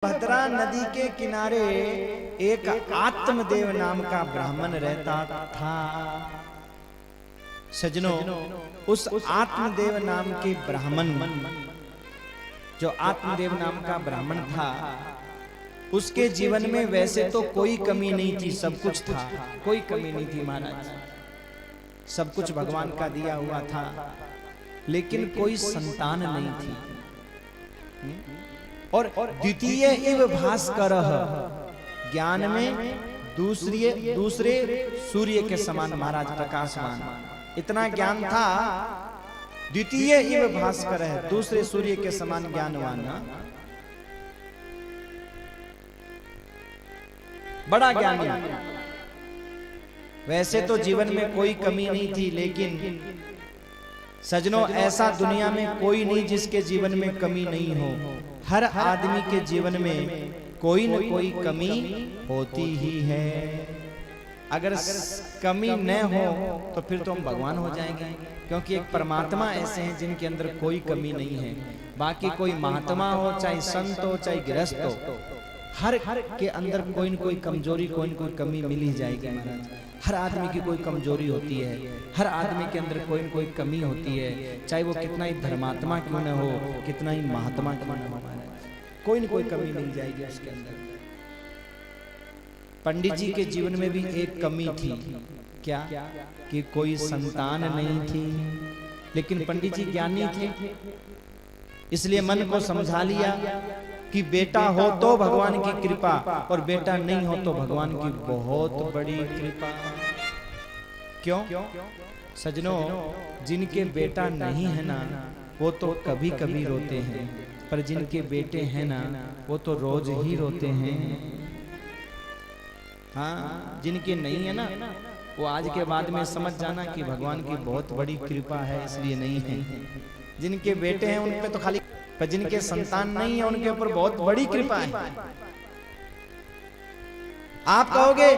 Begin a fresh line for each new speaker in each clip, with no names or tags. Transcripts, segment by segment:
भद्रा नदी के किनारे एक आत्मदेव नाम का ब्राह्मण रहता था। सजनों, उस आत्मदेव नाम के ब्राह्मण, जो आत्मदेव नाम का ब्राह्मण था, उसके जीवन में वैसे तो कोई कमी नहीं थी, सब कुछ था, कोई कमी नहीं थी महाराज, सब कुछ भगवान का दिया हुआ था, लेकिन कोई संतान नहीं थी। और द्वितीय इव भास्करः, ज्ञान में दूसरे सूर्य के समान महाराज प्रकाशमान, इतना ज्ञान था। द्वितीय इव भास्करः, दूसरे सूर्य के समान ज्ञानवान, बड़ा ज्ञानी। वैसे तो जीवन में कोई कमी नहीं थी, लेकिन सजनों ऐसा दुनिया में कोई नहीं जिसके जीवन में कमी नहीं हो। हर आदमी के जीवन में कोई न कोई कमी होती ही है। अगर कमी न हो तो फिर तो हम भगवान हो जाएंगे, क्योंकि एक परमात्मा ऐसे हैं जिनके अंदर कोई कमी नहीं है। बाकी कोई महात्मा हो, चाहे संत हो, चाहे गृहस्थ हो, हर के अंदर कोई न कोई कमजोरी, कोई न कोई कमी मिल ही जाएगी महाराज। हर आदमी की कोई कमजोरी होती है, हर आदमी के अंदर कोई न कोई कमी होती है, चाहे वो कितना ही धर्मात्मा क्यों न हो, कितना ही महात्मा क्यों न हो, कोई न कोई कमी मिल जाएगी उसके अंदर। पंडित जी के जीवन में भी एक कमी थी, क्या कि कोई संतान नहीं थी, लेकिन पंडित जी ज्ञानी थे, इसलिए मन को समझा लिया कि बेटा हो तो भगवान की कृपा, और बेटा नहीं हो तो भगवान की बहुत बड़ी कृपा। क्यों सजनों, जिनके बेटा नहीं है ना, वो तो कभी कभी रोते हैं, पर जिनके बेटे हैं ना, वो तो रोज ही रोते हैं। हाँ, जिनके नहीं है ना, वो आज के बाद में समझ जाना कि भगवान की बहुत बड़ी कृपा है, इसलिए नहीं है। जिनके बेटे हैं उन पे तो खाली, पर जिनके संतान नहीं है उनके ऊपर बहुत बड़ी कृपा है। आप कहोगे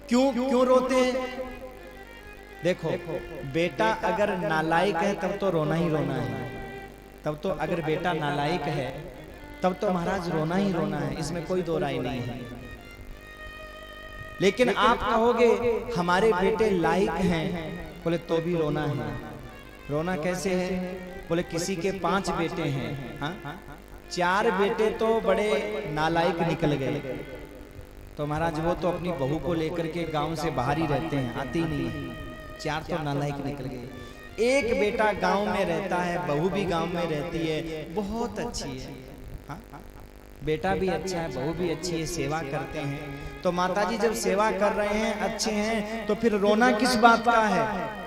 क्यों रोते हैं? देखो, बेटा अगर नालायक है तब तो रोना ही रोना है, तब तो अगर बेटा नालायक है तब तो महाराज रोना ही रोना है, इसमें कोई दो राय नहीं है। लेकिन आप कहोगे हमारे बेटे लायक हैं, बोले तो भी रोना है। रोना कैसे है? बोले किसी के 5 बेटे हैं, हाँ? 4 बेटे तो बड़े नालायक निकल गए, तो महाराज वो तो अपनी बहू को लेकर के गांव से बाहर ही रहते हैं, आते ही नहीं है। 4 तो नालायक निकल गए। एक बेटा गांव में रहता है, बहू भी गांव में रहती है, बहुत अच्छी है, हाँ? बेटा भी अच्छा है, बहू भी अच्छी है, सेवा करते हैं। तो माताजी जब सेवा कर रहे हैं, अच्छे हैं, तो फिर रोना किस बात का है?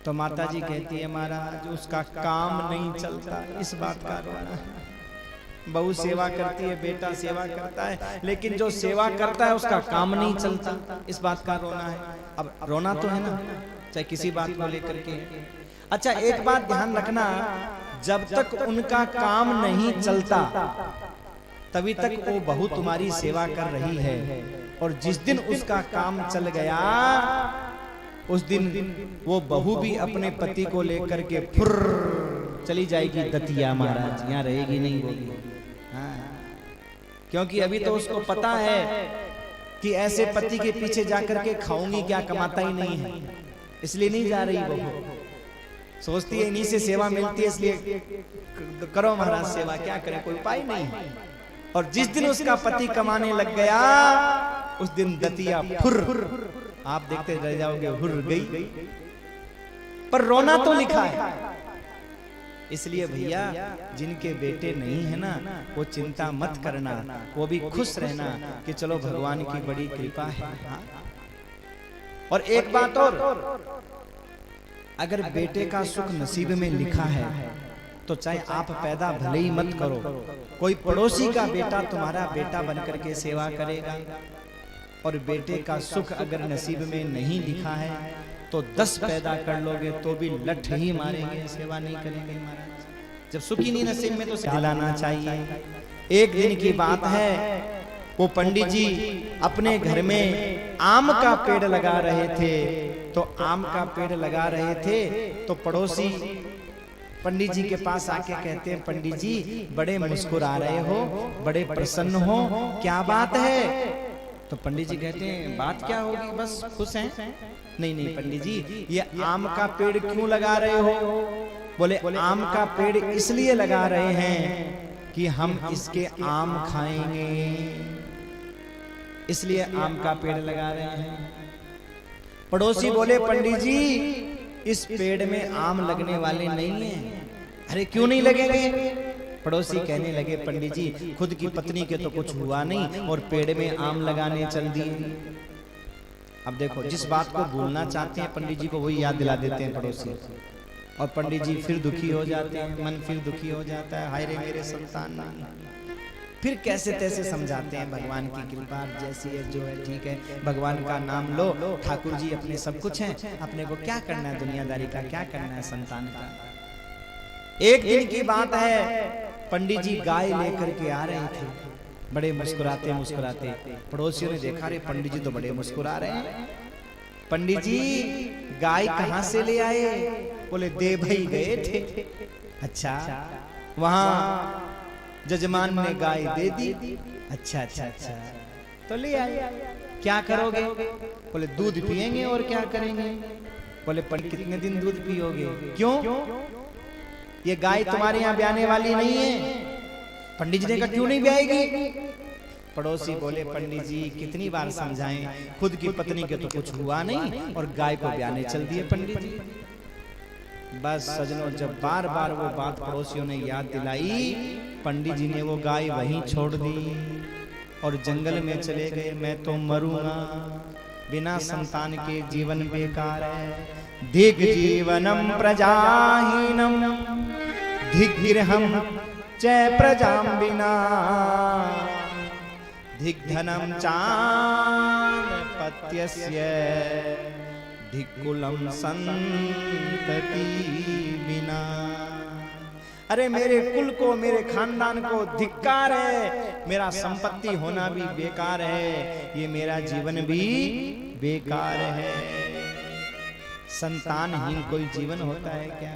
तो माताजी कहती है महाराज उसका काम नहीं चलता, इस बात का रोना है। बहू सेवा करती है, बेटा सेवा करता है, लेकिन जो सेवा करता है उसका काम नहीं चलता, इस बात का रोना है। अब रोना तो है ना, चाहे किसी बात को लेकर के। अच्छा, एक बात ध्यान रखना, जब तक उनका काम नहीं चलता तभी तक वो बहू तुम्हारी सेवा कर रही है, और जिस दिन उसका काम चल गया उस दिन वो बहू भी अपने पति को लेकर के फुर चली जाएगी दतिया महाराज, यहाँ रहेगी नहीं होगी। हाँ, क्योंकि अभी तो उसको पता है कि ऐसे पति के पीछे जाकर के खाऊंगी क्या, कमाता ही नहीं है, इसलिए नहीं जा रही बहू। सोचती है इन्हीं से सेवा मिलती है, इसलिए करो महाराज सेवा, क्या करे, कोई उपाय नहीं है। और जिस दिन उसका पति कमाने लग गया उस दिन दतिया फुर, आप देखते रह जाओगे, हुर गई। पर रोना तो लिखा है। इसलिए भैया जिनके बेटे नहीं है ना, वो चिंता मत करना, वो भी खुश रहना कि चलो भगवान की बड़ी कृपा है। और एक बात और, अगर बेटे का सुख नसीब में लिखा है तो चाहे आप पैदा भले ही मत करो, कोई पड़ोसी का बेटा तुम्हारा बेटा बनकर के सेवा करेगा। और बेटे का सुख अगर नसीब में नहीं लिखा है तो 10 पैदा कर लोगे तो भी लठ ही मारेंगे, सेवा नहीं करेंगे महाराज। जब सुख ही नहीं नसीब में तो दिलाना चाहिए। एक दिन की बात है, वो पंडित जी अपने घर में आम का पेड़ लगा रहे थे, तो आम का पेड़ लगा रहे थे तो पड़ोसी पंडित जी के पास आके कहते हैं, पंडित जी बड़े मुस्कुरा रहे हो, बड़े प्रसन्न हो, क्या बात है? तो पंडित जी कहते हैं, बात क्या होगी, बस खुश हैं। नहीं नहीं पंडित जी, ये आम का पेड़ क्यों लगा रहे हो? बोले आम का पेड़ इसलिए लगा रहे हैं कि हम इसके आम खाएंगे, इसलिए आम का पेड़ लगा रहे हैं। पड़ोसी बोले, पंडित जी इस पेड़ में आम लगने वाले नहीं हैं। अरे क्यों नहीं लगेंगे? पड़ोसी कहने लगे, पंडित जी खुद की पत्नी के तो कुछ हुआ नहीं और पेड़ में आम लगाने चल दिए। अब देखो, जिस बात को भूलना चाहते हैं पंडित जी को वही याद दिला देते हैं पड़ोसी, और पंडित जी फिर दुखी हो जाते हैं, मन फिर दुखी हो जाता है, हाय रे मेरे संतान नहीं। फिर कैसे तैसे समझाते हैं, भगवान की कृपा जैसी है जो है ठीक है, भगवान का नाम लो, ठाकुर जी अपने सब कुछ हैं, अपने को क्या करना है, दुनियादारी का क्या करना है, संतान का। एक दिन की बात है, पंडित जी गाय लेकर के आ रहे थे, बड़े मुस्कुराते मुस्कुराते। पड़ोसियों ने देखा, रे पंडित जी तो बड़े मुस्कुरा रहे हैं, पंडित जी गाय कहां से ले आए? बोले दे भाई गए थे। अच्छा, वहां जजमान ने गाय दे दी। अच्छा अच्छा अच्छा, तो ले आए, क्या करोगे? बोले दूध पिएंगे और क्या करेंगे। बोले पंडित कितने दिन दूध पियोगे? क्यों? ये गाय तुम्हारे यहाँ ब्याने वाली नहीं है। पंडित जी ने कहा क्यों नहीं ब्याएगी? पड़ोसी बोले, पंडित जी कितनी बार समझाएं, खुद की पत्नी के तो कुछ हुआ नहीं और गाय को ब्याने चल दिए पंडित जी। बस सजनों, जब बार बार वो बात पड़ोसियों ने याद दिलाई, पंडित जी ने वो गाय वहीं छोड़ दी और जंगल में चले गए। मैं तो मरूंगा, बिना संतान के जीवन बेकार है। दिग जीवनम प्रजाहीनम धिग्रहम च प्रजाम बिना धिग्धनम चानपत्यस्य धिक्कुलम संतति बिना। अरे मेरे कुल को, मेरे खानदान को धिक्कार है, मेरा संपत्ति होना भी बेकार है, ये मेरा जीवन भी बेकार है। संतानहीन कोई जीवन होता है क्या?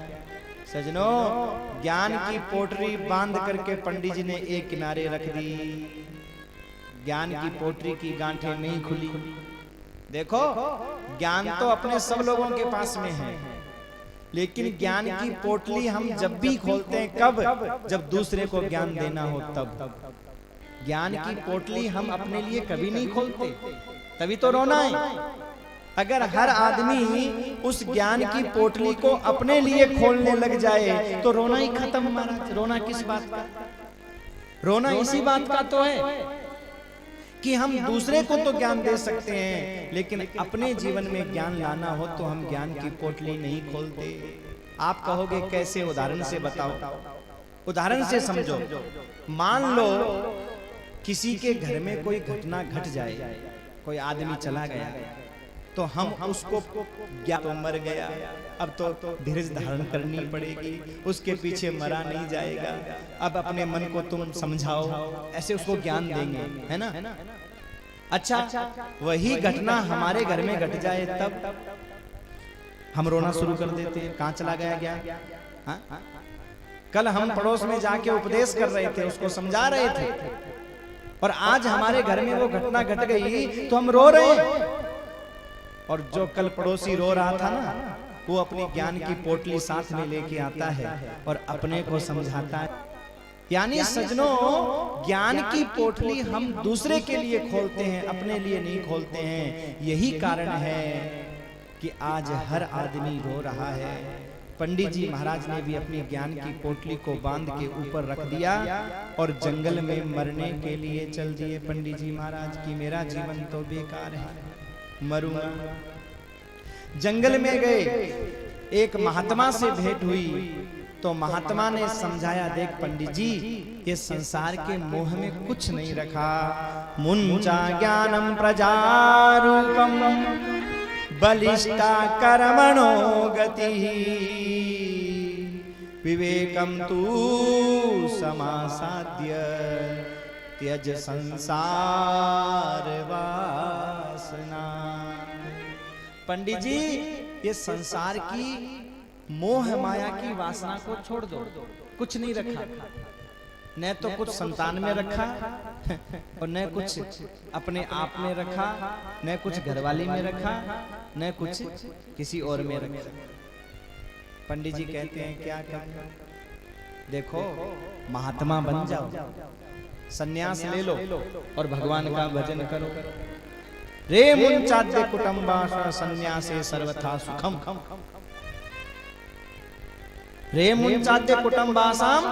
सजनों, ज्ञान की पोटरी बांध करके पंडित जी ने एक किनारे रख दी, ज्ञान की पोटरी की गांठें नहीं खुली। देखो, ज्ञान तो अपने सब लोगों के पास में है, लेकिन ज्ञान की पोटली हम जब भी खोलते हैं, कब? जब दूसरे को ज्ञान देना हो तब। ज्ञान की पोटली हम अपने लिए कभी नहीं खोलते, तभी तो रोना है। अगर हर आदमी उस ज्ञान की पोटली को अपने लिए खोलने लग जाए तो रोना ही खत्म। महाराज, रोना किस बात का? रोना इसी बात का तो है कि हम दूसरे को तो ज्ञान दे सकते हैं, लेकिन अपने जीवन में ज्ञान लाना हो तो हम ज्ञान की पोटली नहीं खोलते। आप कहोगे कैसे? उदाहरण से बताओ, उदाहरण से समझो। मान लो किसी के घर में कोई घटना घट जाए, कोई आदमी चला गया, तो हम उसको क्या तो मर गया, अब तो धीरज धारण करनी पड़ेगी, उसके पीछे मरा नहीं जाएगा, अब अपने मन को तुम समझाओ, ऐसे उसको ज्ञान देंगे, है ना? अच्छा, वही घटना हमारे घर में घट जाए तब हम रोना शुरू कर देते हैं, कहां चला गया ज्ञान? हाँ? कल हम पड़ोस में जाके उपदेश कर रहे थे, उसको समझा रहे थे, और आज हमारे घर में वो घटना घट गई तो हम रो रहे हैं। और जो कल पड़ोसी रो रहा था ना, वो अपनी ज्ञान की पोटली साथ में लेके आता है और अपने को समझाता है। यानी सजनों, ज्ञान की पोटली हम दूसरे के लिए खोलते हैं, अपने लिए नहीं खोलते हैं। यही कारण है कि आज हर आदमी रो रहा है। पंडित जी महाराज ने भी अपनी ज्ञान की पोटली को बांध के ऊपर रख दिया और जंगल में मरने के लिए चल दिए। पंडित जी महाराज की मेरा जीवन तो बेकार है, मरूंगा। जंगल में गए, एक महात्मा से भेंट हुई तो महात्मा ने समझाया, देख पंडित जी, ये संसार के मोह में कुछ नहीं रखा। मुंचा ज्ञानम प्रजारूपम बलिष्ठा कर्मणो गति विवेकम तू समासाद्य त्यज संसार वासना। पंडित जी, ये संसार की मोह माया की वासना को छोड़ दो। कुछ नहीं रखा, न तो कुछ संतान में रखा और न कुछ अपने आप में रखा, न कुछ घरवाली में रखा, न कुछ किसी और में रखा। पंडित जी कहते हैं क्या करना, देखो महात्मा बन जाओ, सन्यास ले लो और भगवान का भजन करो। रे मुंचाद्य कुटुंबाश सन्यासे सर्वथा सुखम। रे मुंचाद्य कुटुंबासाम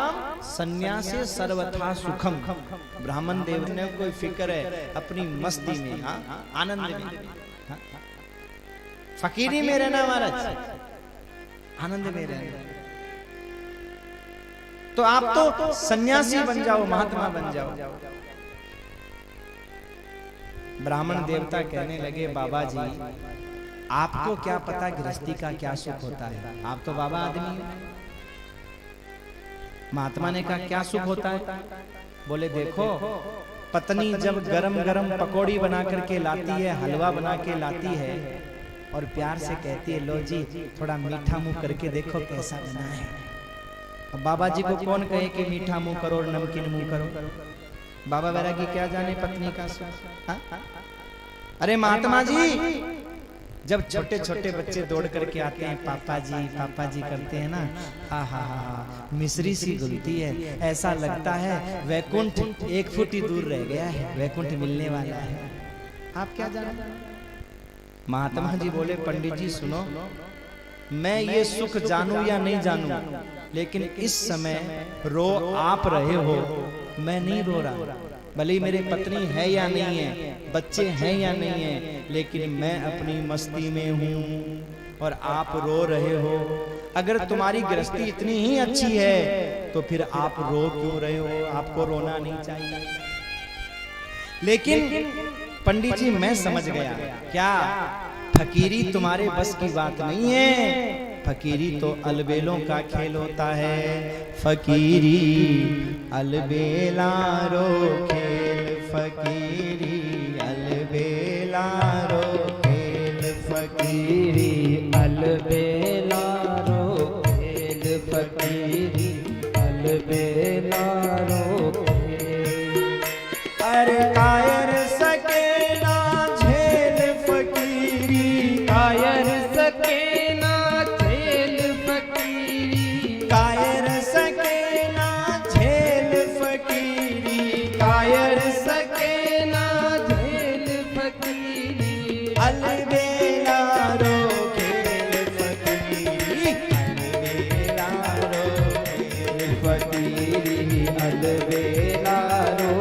सन्यासे सर्वथा सुखम। ब्राह्मण देव ने कोई फिक्र है अपनी मस्ती में, हाँ आनंद में, हाँ? फकीरी में रहना महाराज, आनंद में रहना। तो आप तो सन्यासी बन जाओ, महात्मा बन जाओ। ब्राह्मण देवता कहने लगे बाबा जी आपको क्या पता गृहस्थी का क्या सुख होता है, आप तो बाबा आदमी हैं। महात्मा ने कहा क्या सुख होता है? बोले देखो पत्नी जब गरम गरम पकौड़ी बना करके लाती है, हलवा बना के लाती है और प्यार से कहती है लो जी थोड़ा मीठा मुंह करके देखो कैसा बना है। अब बाबा जी को कौन कहे कि मीठा मुंह करो और नमकीन मुंह करो? बाबा वैरागी क्या जाने पत्नी का सुख? अरे महात्मा जी जब छोटे छोटे बच्चे दौड़ करके आते हैं पापा जी करते हैं ना, हा मिश्री सी घुलती है, ऐसा लगता है वैकुंठ 1 फुट ही दूर रह गया है, वैकुंठ मिलने वाला है। आप क्या जानते? महात्मा जी बोले पंडित जी सुनो, मैं ये सुख जानूं या नहीं जानूं, लेकिन इस समय रो आप रहे हो, मैं नहीं रो रहा। भले मेरे पत्नी है या नहीं है, बच्चे हैं या नहीं है, लेकिन मैं अपनी मस्ती में हूँ और आप रो रहे हो। अगर तुम्हारी गृहस्थी इतनी ही अच्छी है तो फिर आप रो क्यों रहे हो? आपको रोना नहीं चाहिए। लेकिन पंडित जी मैं समझ गया, क्या फकीरी तुम्हारे बस की बात नहीं है। फकीरी तो अलबेलों का खेल होता है। फकीरी अलबेला रो खेल, फकीरी अलबेला रो खेल, फकीरी अलबेला रो खेल, फकीरी अलबेला रो खेल। अरे कायर सके ना झेल फकीरी, कायर सके ना झेल फकीरी, कायर सके ना झेल फकीरी, कायर सके ना झेल फकीरी। अलबेला रो खेल फकीरी, अलबेला रो खेल फकीरी, अलबेला रो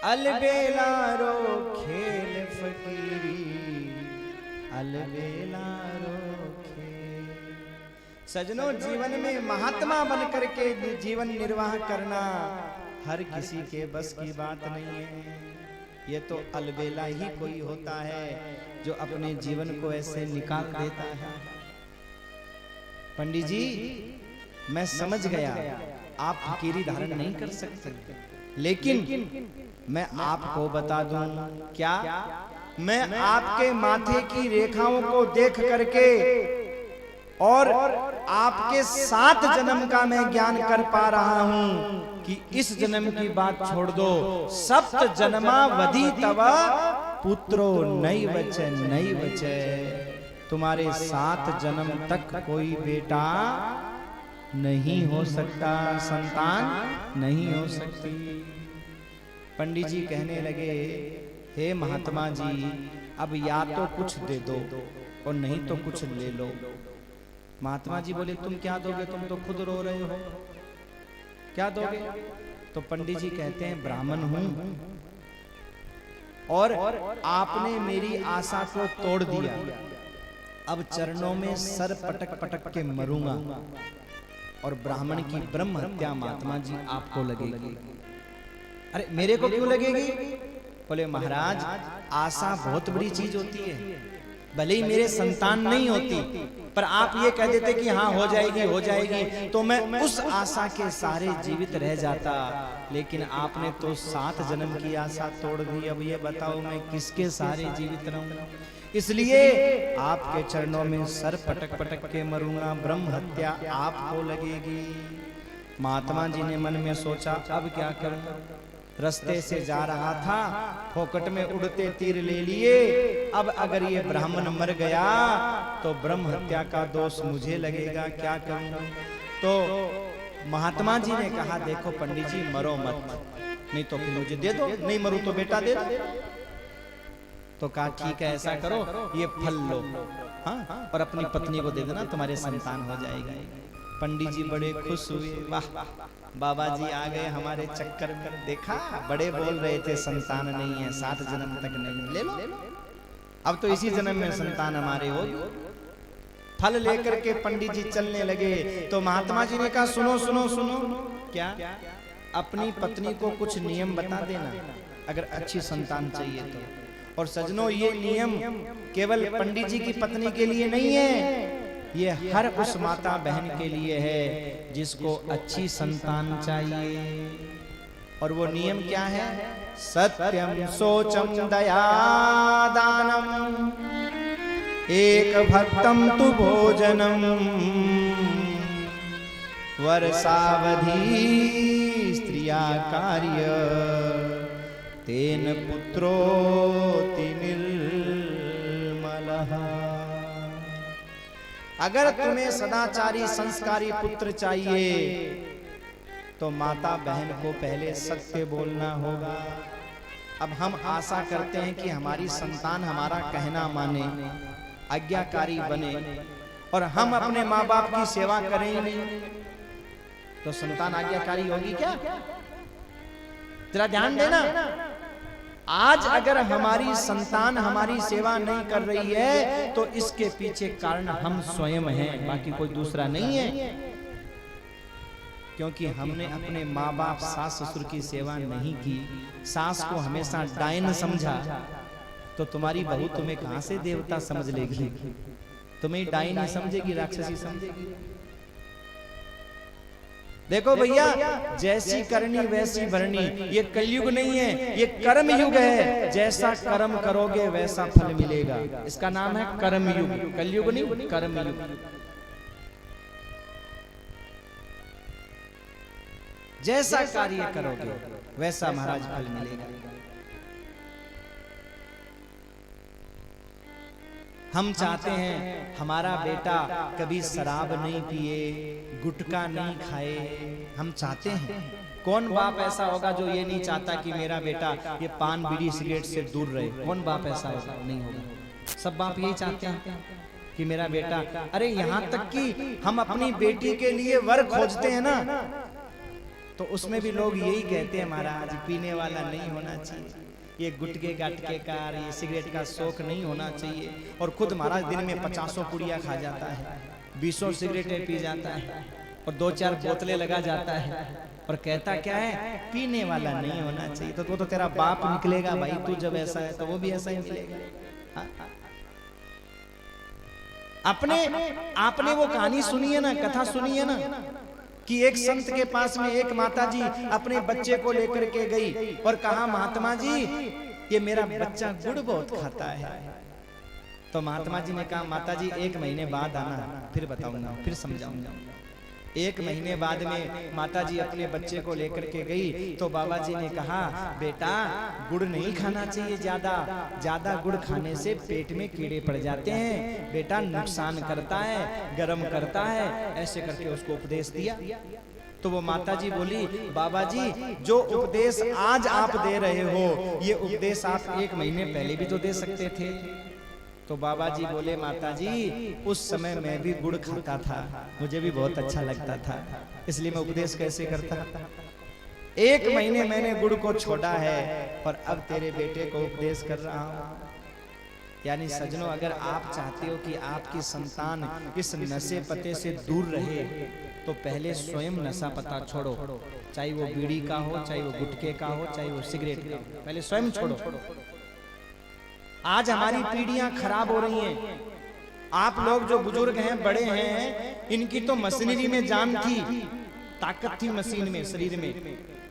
अलबेला रो खेल फकीरी, अलबेला रो खेल। सजनों जीवन में महात्मा बनकर के जीवन निर्वाह करना हर किसी के बस की बात नहीं है। ये तो अलबेला ही कोई होता है जो अपने जीवन को ऐसे निकाल देता है। पंडित जी मैं समझ गया आप फकीरी धारण नहीं कर सकते, लेकिन मैं आपको बता दूं, क्या मैं आपके माथे की रेखाओं को देख करके और आपके 7 जन्म का मैं ज्ञान कर पा रहा हूं कि इस जन्म की बात छोड़ दो, 7 जन्मावधि तव पुत्रो नहीं बचे। तुम्हारे 7 जन्म तक कोई बेटा नहीं हो सकता, संतान नहीं हो सकती। पंडित जी कहने लगे, हे महात्मा जी, अब या तो कुछ दे दो और नहीं तो कुछ ले लो। महात्मा जी बोले, तुम क्या दोगे? तुम तो खुद रो रहे हो, क्या दोगे? तो पंडित जी कहते हैं, ब्राह्मण हूं और आपने मेरी आशा को तोड़ दिया, अब चरणों में सर पटक पटक के मरूंगा और ब्राह्मण की ब्रह्म हत्या महात्मा जी आपको लगेगी। अरे मेरे को क्यों लगेगी? बोले, महाराज आशा बहुत बड़ी चीज होती है, भले ही मेरे संतान नहीं होती, पर आप ये कह देते कि हाँ हो जाएगी हो जाएगी, तो मैं उस आशा के सारे जीवित रह जाता। लेकिन आपने तो 7 जन्म की आशा तोड़ दी, अब ये बताओ मैं किसके सारे जीवित रहूं? इसलिए आपके चरणों में सर पटक पटक के मरूंगा, ब्रह्म हत्या आपको लगेगी। महात्मा जी ने मन में सोचा, अब क्या करूं? रास्ते से जा रहा था, फोकट में उड़ते तीर ले लिए, अब अगर ये ब्राह्मण मर गया तो ब्रह्म हत्या का दोष मुझे लगेगा, क्या करूं? तो महात्मा जी ने कहा, देखो पंडित जी, मरो मत, नहीं तो फिर मुझे दे दो, नहीं मरूं तो बेटा दे दो। तो कहा, ठीक है, ऐसा करो, ये फल लो, हाँ, और अपनी पत्नी को दे देना, तुम्हारे संतान हो जाएगा। पंडित जी बड़े खुश हुए, वाह बाबा जी आ गए हमारे चक्कर में, देखा बड़े बोल रहे थे संतान नहीं है, 7 जन्म तक नहीं, ले लो, अब तो इसी जन्म में संतान हमारे हो। फल लेकर के पंडित जी चलने लगे, तो महात्मा जी ने कहा, सुनो सुनो सुनो, क्या? अपनी पत्नी को कुछ नियम बता देना अगर अच्छी संतान चाहिए तो। और सजनों, ये नियम केवल पंडित जी की पत्नी के लिए नहीं है, ये हर उस माता बहन के लिए है जिसको अच्छी संतान चाहिए। और वो नियम क्या है? सत्यम शोचम दया दानम एक भक्तम तु भोजनम वर्षावधि स्त्रिया कार्य तेन पुत्रोति निर्मलः। अगर तुम्हें सदाचारी संस्कारी पुत्र चाहिए तो माता बहन को पहले सत्य बोलना होगा। अब हम आशा करते हैं कि हमारी संतान हमारा कहना माने, आज्ञाकारी बने, और हम अपने माँ बाप की सेवा करें ही नहीं, तो संतान आज्ञाकारी होगी क्या? जरा ध्यान देना। आज अगर हमारी संतान हमारी सेवा नहीं कर रही है तो इसके पीछे कारण हम स्वयं हैं, बाकी कोई दूसरा नहीं है। क्योंकि हमने अपने माँ बाप सास ससुर की सेवा नहीं की, सास को हमेशा डायन समझा, तो तुम्हारी बहू तुम्हें कहां से देवता समझ लेगी? तुम्हें डायन ही समझेगी, राक्षसी समझेगी। देखो भैया, जैसी करनी वैसी भरनी, ये कलयुग नहीं है, ये कर्म युग है। जैसा कर्म करोगे वैसा फल मिलेगा। इसका नाम है कर्म युग, कलयुग नहीं, कर्म युग। जैसा कार्य करोगे वैसा महाराज फल मिलेगा। हम चाहते हैं हमारा बेटा कभी शराब नहीं पिए, गुटखा नहीं खाए। हम चाहते हैं, कौन बाप ऐसा होगा जो ये नहीं चाहता कि मेरा बेटा ये पान बीड़ी सिगरेट से दूर रहे? कौन बाप ऐसा होगा? नहीं होगा। सब बाप यही चाहते हैं कि मेरा बेटा, अरे यहाँ तक कि हम अपनी बेटी के लिए वर खोजते हैं ना, तो उसमें भी लोग यही कहते हैं, महाराज पीने वाला नहीं होना चाहिए, ये गुटके गाटके का, ये सिगरेट का शौक नहीं होना चाहिए। और खुद महाराज दिन में 50 पुड़िया खा जाता है, 20 सिगरेटें पी जाता है, और 2-4 बोतलें लगा जाता है, और कहता क्या है? पीने वाला नहीं होना चाहिए। तो वो तो तेरा बाप निकलेगा भाई, तू जब ऐसा है तो वो भी ऐसा ही मिलेगा। आपने वो कहानी सुनी है ना, कथा सुनी है ना, कि एक संत के पास में एक माताजी अपने बच्चे को लेकर के गई और कहा, महात्मा जी ये मेरा बच्चा गुड़ बहुत खाता है। तो महात्मा जी ने कहा, माताजी 1 महीने बाद आना, फिर बताऊंगा, फिर समझाऊंगा। 1 महीने बाद में माता जी अपने बच्चे को लेकर के गई तो बाबा जी ने कहा, बेटा गुड़ नहीं खाना चाहिए, ज्यादा गुड़ खाने से पेट में कीड़े पड़ जाते हैं, बेटा नुकसान करता है, गर्म करता है। ऐसे करके उसको उपदेश दिया। तो वो माता जी बोली, बाबा जी जो उपदेश आज आप दे रहे हो, ये उपदेश आप 1 महीने पहले भी तो दे सकते थे। तो बाबा जी बोले, माता जी उस समय मैं भी गुड़ खाता था, मुझे भी बहुत अच्छा लगता था, इसलिए मैं उपदेश कैसे करता। 1 महीने मैंने गुड़ को छोड़ा है और अब तेरे बेटे को उपदेश कर रहा हूं। यानी सज्जनों, अगर आप चाहते हो कि आपकी संतान इस नशे पते से दूर रहे तो पहले स्वयं नशा पता छोड़ो, चाहे वो बीड़ी का हो, चाहे वो गुटखे का हो, चाहे वो सिगरेट का हो, पहले स्वयं छोड़ो। आज हमारी पीढ़ियां खराब हो रही हैं। आप लोग जो बुजुर्ग हैं, बड़े हैं, इनकी तो मशीनरी में जान थी, ताकत थी मशीन में, शरीर में,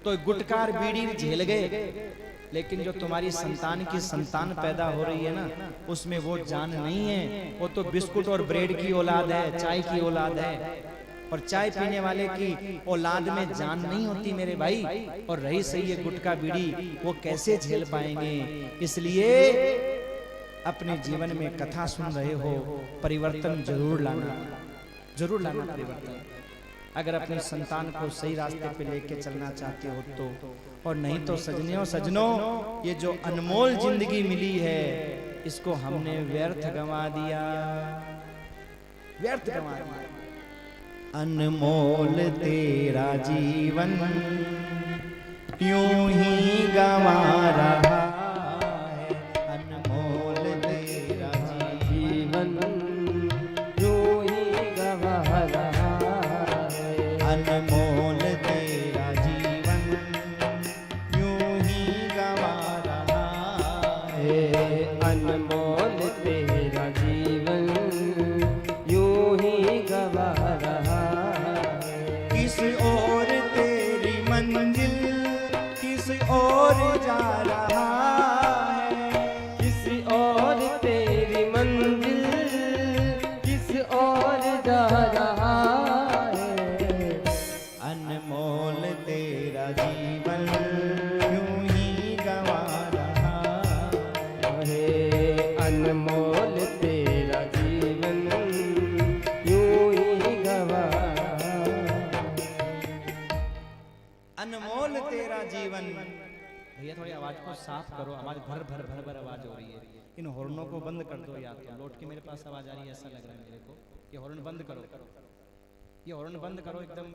तो गुटखा और बीड़ी झेल गए। लेकिन जो तुम्हारी संतान की संतान पैदा हो रही है ना, उसमें वो जान नहीं है, वो तो बिस्कुट और ब्रेड की औलाद है, चाय की औलाद है। और चाय पीने वाले की औलाद में जान नहीं होती मेरे भाई। और रही सही है गुटखा बीड़ी, वो कैसे झेल पाएंगे। इसलिए अपने जीवन में कथा सुन रहे हो, परिवर्तन जरूर लाना, जरूर लाना परिवर्तन। अगर अपनी संतान को सही रास्ते पे लेके चलना चाहते हो तो, और नहीं तो सजनों, ये जो अनमोल जिंदगी मिली है, इसको हमने व्यर्थ गंवा दिया, व्यर्थ गंवा दिया। अनमोल तेरा जीवन यूं ही गंवा रहा है, अनमोल तेरा जीवन यूं ही गंवा रहा है, अनमोल तेरा जीवन यूं ही गंवा रहा है, अनमोल तेरा जीवन यूं ही गंवा रहा है। किस ओर तेरी मंजिल, किस ओर जा रहा है, किस ओर तेरी मंजिल, किस ओर जा रहा है, अनमोल तेरा जीवन यूं ही गंवा रहा है, अनमोल तेरा जीवन यूं ही गंवा, अनमोल तेरा जीवन। भैया थोड़ी आवाज को साफ करो, आवाज भर भर भर भर आवाज हो रही है। इन हॉर्नों को बंद कर दो, या तो लौट के मेरे पास आवाज आ रही है, ऐसा लग रहा है मेरे को। ये हॉर्न बंद करो, ये हॉर्न बंद करो एकदम।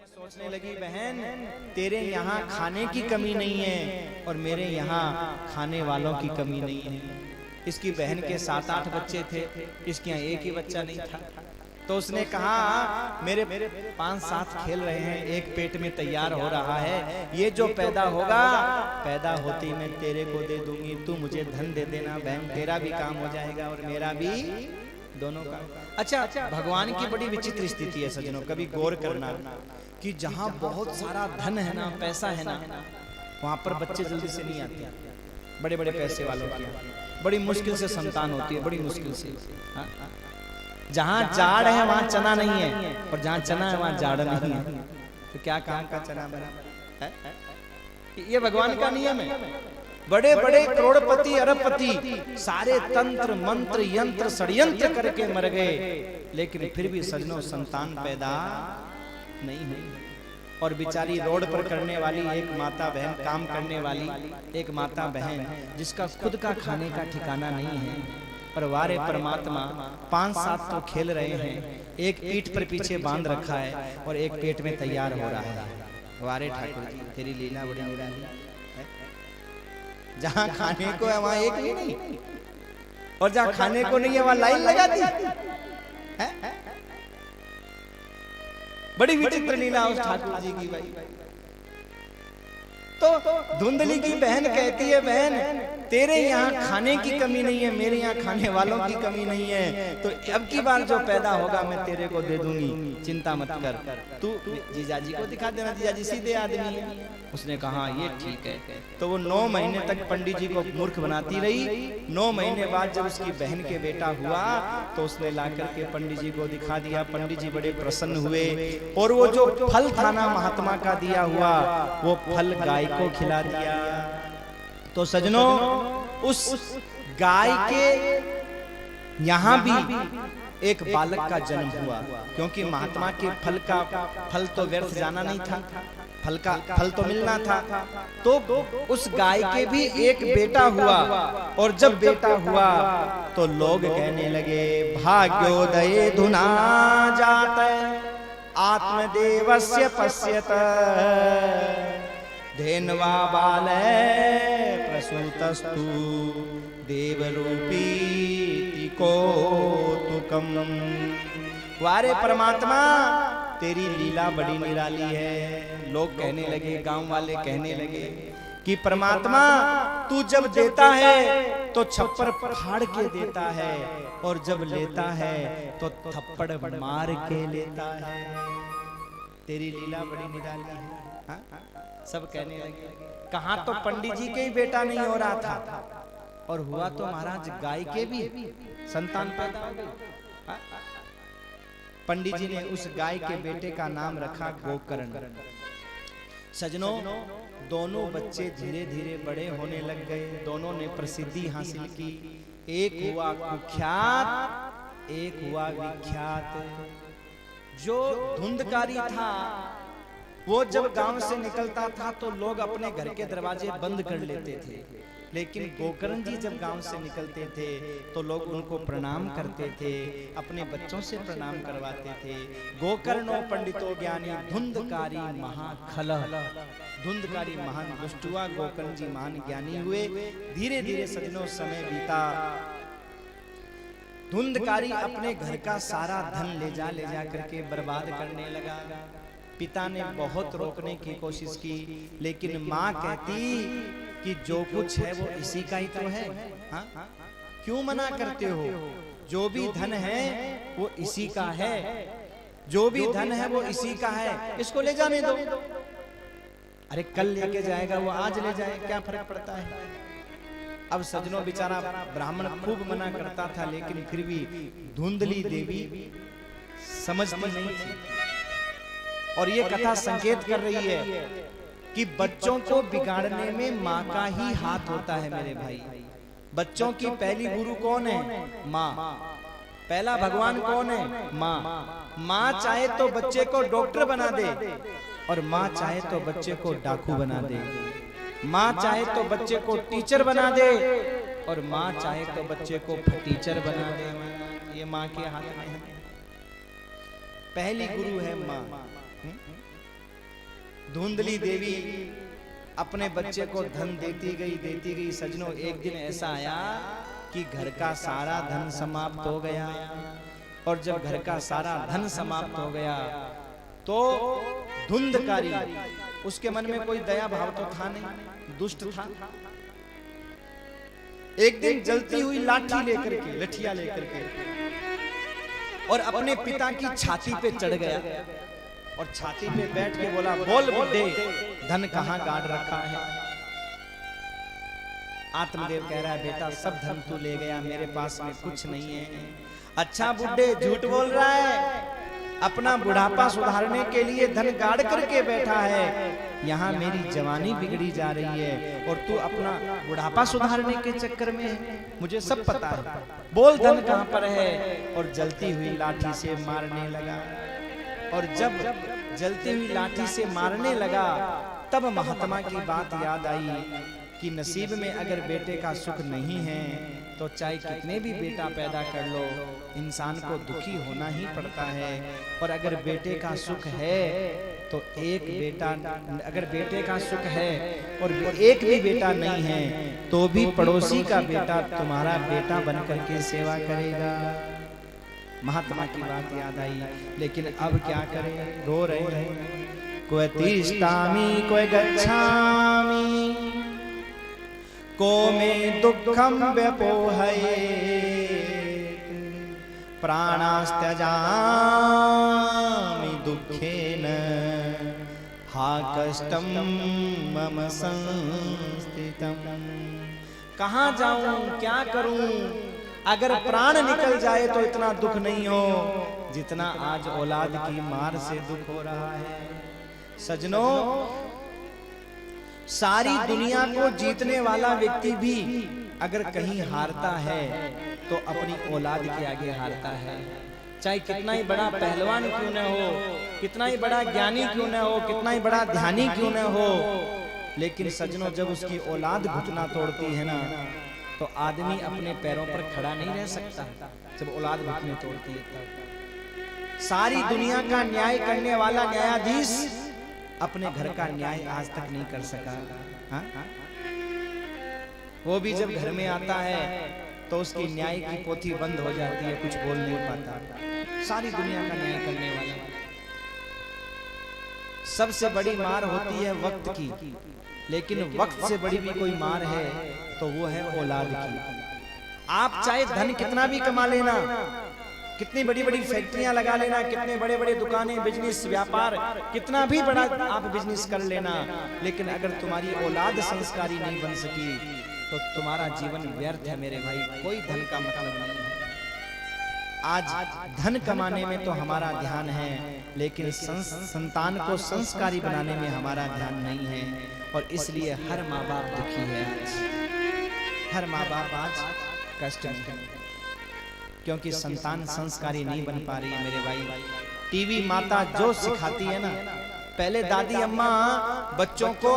सोचने लगी बहन तेरे यहाँ खाने की कमी नहीं है और मेरे यहाँ खाने वालों की कमी नहीं है। इसकी बहन के 7-8 बच्चे थे, इसके यहाँ एक ही बच्चा नहीं था। तो उसने कहा मेरे 5-7 खेल रहे हैं, एक पेट में तैयार हो रहा है, ये जो पैदा होगा पैदा होती मैं तेरे को दे दूंगी, तू मुझे धन दे देना बहन, तेरा भी काम हो जाएगा और मेरा भी, दोनों का। अच्छा, भगवान की बड़ी विचित्र स्थिति है सज्जनों, कभी गौर करना कि जहां बहुत सारा धन है ना, पैसा है ना, वहां पर बच्चे जल्दी से नहीं आते। बड़े बड़े पैसे वालों की बड़ी मुश्किल से संतान होती है, बड़ी मुश्किल से। जहां जाड़ है वहां चना नहीं है, और जहां चना है वहां जाड़ नहीं है, तो क्या काम का चना बना है? ये भगवान का नियम है। बड़े बड़े करोड़पति अरबपति सारे तंत्र मंत्र यंत्र षड्यंत्र करके मर गए, लेकिन फिर भी सजनों संतान पैदा नहीं हुई। और बेचारी रोड पर करने वाली एक माता बहन, काम करने वाली एक माता बहन जिसका खुद का खाने का ठिकाना नहीं है, पर वारे परमात्मा 5-7 तो खेल रहे हैं, एक पीठ पर पीछे बांध रखा है और एक पेट में तैयार हो रहा है। वारे ठाकुर जी तेरी लीला बड़ी निराली है। जहां खाने को है वहां एक भी नहीं, और जहां खाने को नहीं है वहां लाइन लगा दी है। बड़ी विचित्र लीला उस ठाकुर जी की भाई। तो धुंधली की बहन कहती है बहन तेरे यहाँ खाने की कमी नहीं है, मेरे यहाँ खाने वालों की कमी नहीं है, तो अब की बार जो पैदा होगा मैं तेरे को दे दूंगी, चिंता मत कर, तू जीजाजी को दिखा देना, जीजाजी सीधे आदमी है। उसने कहा ये ठीक है। तो वो 9 महीने तक पंडित जी को मूर्ख बनाती रही। 9 महीने बाद जब उसकी बहन के बेटा हुआ तो उसने ला करके पंडित जी को दिखा दिया। पंडित जी बड़े प्रसन्न हुए, और वो जो फल था ना महात्मा का दिया हुआ, वो फल गाय को खिला दिया। तो सजनों उस गाय के यहाँ भी एक बालक का जन्म हुआ, क्योंकि महात्मा के फल तो व्यर्थ जाना नहीं था, फल तो मिलना था। तो उस गाय के भी एक बेटा हुआ, और जब बेटा हुआ तो लोग कहने लगे भाग्योदये धुना जात आत्मदेवस्य पश्यत धेन्वा बाले प्रसूतस्तु देवरूपी कौतुकम। वारे परमात्मा तेरी लीला बड़ी निराली है। लोग कहने लगे, गांव वाले कहने लगे कि परमात्मा तू जब देता है तो छप्पर फाड़ के देता है, और जब लेता है तो थप्पड़ मार के लेता है। तेरी लीला बड़ी निराली है। हा? सब कहने लगे। कहां तो पंडित जी के ही बेटा नहीं हो रहा था, और हुआ तो महाराज गाय के भी संतान पैदा हो गई। पंडित जी ने उस गाय के बेटे का नाम रखा गोकर्ण। सजनों दोनों बच्चे धीरे धीरे बड़े होने लग गए, दोनों ने प्रसिद्धि हासिल की। एक हुआ कुख्यात, एक हुआ विख्यात। जो धुंधकारी था वो जब गांव से निकलता था तो लोग अपने घर के दरवाजे बंद कर लेते थे, लेकिन गोकर्ण जी जब गांव से निकलते थे तो लोग उनको प्रणाम करते थे, अपने बच्चों से प्रणाम करवाते थे। गोकर्णो पंडितो ज्ञानी धुंधकारी महाखल, धुंधकारी महान दुष्ट हुआ, गोकर्ण जी महान ज्ञानी हुए। धीरे धीरे सजनों समय बीता। धुंधकारी अपने घर का सारा धन ले जा करके बर्बाद करने लगा। पिता ने बहुत रोकने की कोशिश की, लेकिन माँ कहती कि जो कुछ है वो इसी का ही तो है। हाँ? क्यों मना करते हो? जो भी धन है वो इसी का है, जो भी धन है वो इसी का है, इसको ले जाने दो। अरे कल लेके जाएगा वो आज ले जाए, क्या फर्क पड़ता है। अब सजनों बेचारा ब्राह्मण खूब मना करता था, लेकिन फिर भी धुंधली देवी समझती नहीं थी। और ये कथा संकेत कर रही है कि बच्चों को बिगाड़ने में माँ का ही हाथ होता है मेरे भाई। बच्चों की पहली गुरु कौन है? माँ। पहला भगवान कौन है? माँ। माँ चाहे तो बच्चे को डॉक्टर बना दे, और माँ चाहे तो बच्चे को डाकू बना दे। माँ चाहे तो बच्चे को टीचर बना दे, और माँ चाहे तो बच्चे को टीचर बना दे। ये माँ के हाथ में है। पहली गुरु है माँ। धुंधली देवी अपने बच्चे को धन देती गई। सजनों, एक दिन ऐसा आया कि घर का सारा धन समाप्त हो गया। और जब घर का सारा धन समाप्त हो गया तो धुंधकारी, उसके मन में कोई दया भाव तो था नहीं, दुष्ट था। एक दिन जलती हुई लाठी लेकर के, लठिया लेकर के, और अपने पिता की छाती पे चढ़ गया और छाती पे बैठ के बोला, बोल बुड्ढे, धन कहां गाड़ रखा है? आत्मदेव कह रहा है, बेटा सब धन तू ले गया, मेरे पास में कुछ नहीं है। अच्छा बुड्ढे, झूठ बोल रहा है, अपना बुढ़ापा सुधारने के लिए धन गाड़ करके बैठा है। यहाँ मेरी जवानी बिगड़ी जा रही है और तू अपना बुढ़ापा सुधारने के चक्कर में है। मुझे सब पता है, बोल धन कहाँ पर है? और जलती हुई लाठी से मारने लगा। और जब जलती हुई लाठी से मारने लगा तब महात्मा की बात याद आई कि नसीब में अगर बेटे का सुख नहीं है तो चाहे कितने भी बेटा पैदा कर लो, इंसान को दुखी होना ही पड़ता है। और अगर बेटे का सुख है तो एक बेटा, अगर बेटे का सुख है और एक भी बेटा नहीं है तो भी पड़ोसी का बेटा तुम्हारा बेटा बन करके सेवा करेगा। महात्मा की बात याद आई, लेकिन अब क्या करें, रो रहे हैं। कोई तिष्ठामि कोई गच्छामि को में दुखम व्यपोहये प्राणास्त्यजामि दुखेन हा कष्टम मम संस्थितम। कहाँ जाऊं, क्या करूं? अगर प्राण निकल जाए तो इतना दुख नहीं हो जितना आज औलाद की मार से दुख हो रहा है। सजनों, सारी दुनिया को जीतने वाला व्यक्ति भी अगर कहीं हारता है तो अपनी औलाद के आगे हारता है। चाहे कितना ही बड़ा पहलवान क्यों न हो, कितना ही बड़ा ज्ञानी क्यों न हो, कितना ही बड़ा ध्यानी क्यों न हो, लेकिन सजनों जब उसकी औलाद घुटना तोड़ती है ना तो आदमी अपने पैरों पर खड़ा नहीं रह सकता। जब औलाद घुटने तोड़ती है तब सारी दुनिया का न्याय करने वाला न्यायाधीश अपने घर का न्याय आज तक नहीं कर सका। हा? वो भी जब घर में आता है तो उसकी न्याय की पोथी बंद हो जाती है, कुछ बोल नहीं पाता। सारी दुनिया का न्याय करने वाला। सबसे बड़ी मार होती है वक्त की, लेकिन वक्त से बड़ी भी कोई मार है तो वो है औलाद की। आप चाहे धन कितना भी कमा लेना, कितनी बड़ी बड़ी फैक्ट्रियां लगा लेना, कितने बड़े बड़े दुकानें, बिजनेस, व्यापार, कितना भी बड़ा आप बिजनेस कर लेना, लेकिन अगर तुम्हारी औलाद संस्कारी नहीं बन सकी तो तुम्हारा जीवन व्यर्थ है मेरे भाई। कोई धन का मतलब नहीं है। आज धन कमाने में तो हमारा ध्यान है, लेकिन संतान को संस्कारी बनाने में हमारा ध्यान नहीं है। और इसलिए हर माँ बाप दुखी है आज, हर माँ बाप आज कष्ट में है, क्योंकि संतान संस्कारी नहीं बन पा रही है मेरे भाई। टीवी माता जो सिखाती है ना, पहले दादी अम्मा बच्चों को